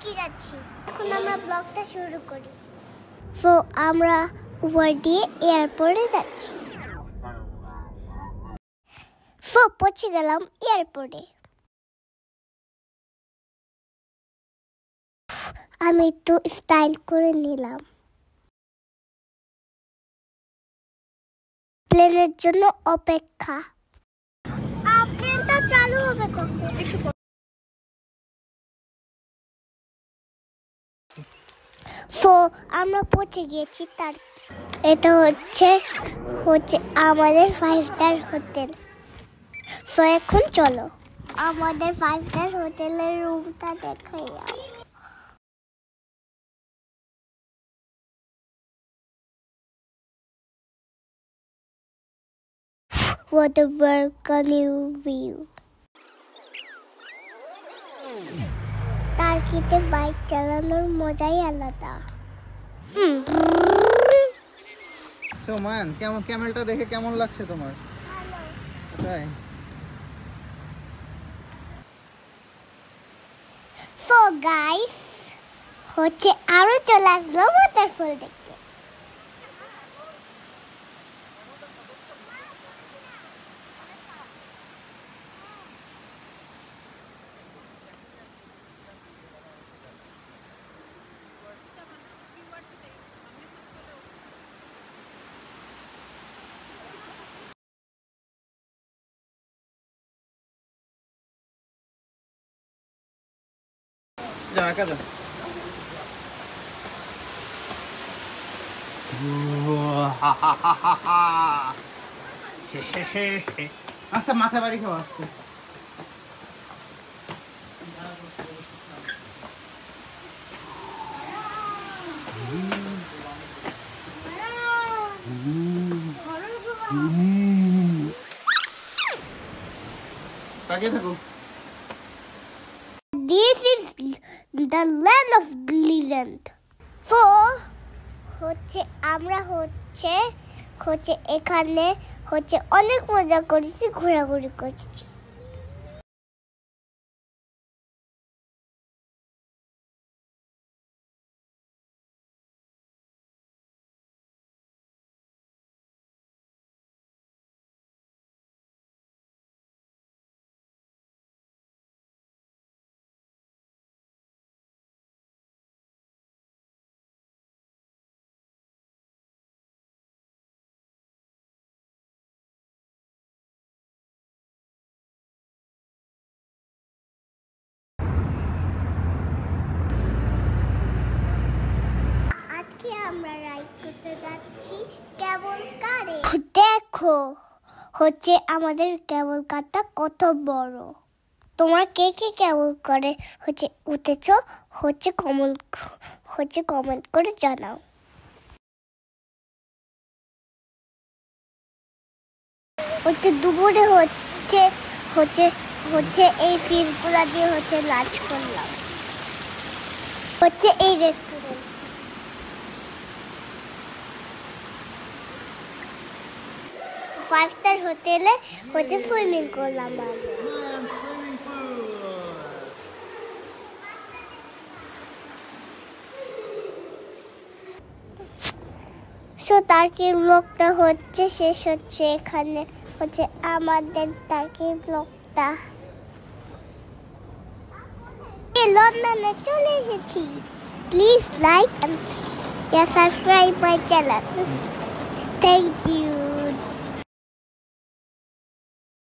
কি যাচ্ছি। এখন আমরা ব্লগটা শুরু করি। সো আমরা উপর দিয়ে এয়ারপোর্টে যাচ্ছি। সো পৌঁছে গেলাম এয়ারপোর্টে। আমি একটু স্টাইল করে নিলাম। প্লেনের জন্য অপেক্ষা। প্লেনটা চালু হবে কখন? সো আমরা পৌঁছে গিয়েছি। এটা হচ্ছে আমাদের 5 স্টার হোটেল। সো এখন চলো আমাদের 5 স্টার হোটেলের রুমটা দেখাই। What a welcoming view. টার্কিতে বাইক চালানোর মজাই আলাদা। সো মান কেমন ক্যামেলটা দেখে কেমন লাগছে তোমার? তাই সো গাইস আরো চলে আসলো ওয়াটারফল দেখতে। যা একা যা। আস্তে মাথা বাড়ি খাও আস্তে। তাকিয়ে থাকো। This is the land of legend. So আমরা এখানে অনেক মজা করেছি, ঘোরাঘুরি করেছি। আমরা রাইড করতে যাচ্ছি কেবল কারে। দেখো আমাদের কেবল কারটা কত বড়। তোমরা কে কে কেবল করে উঠেছো কমেন্ট করে জানাও। দুপুরে এই ফিশগুলা দিয়ে লাঞ্চ করলাম। এই রেস্টুরেন্ট। ফাইভ স্টার হোটেলে সুইমিং করলাম আমরা। সো টার্কির ব্লগটা শেষ হচ্ছে এখানে। আমাদের টার্কির ব্লগটা। লন্ডনে চলে এসেছি। Please like and subscribe my channel. Thank you.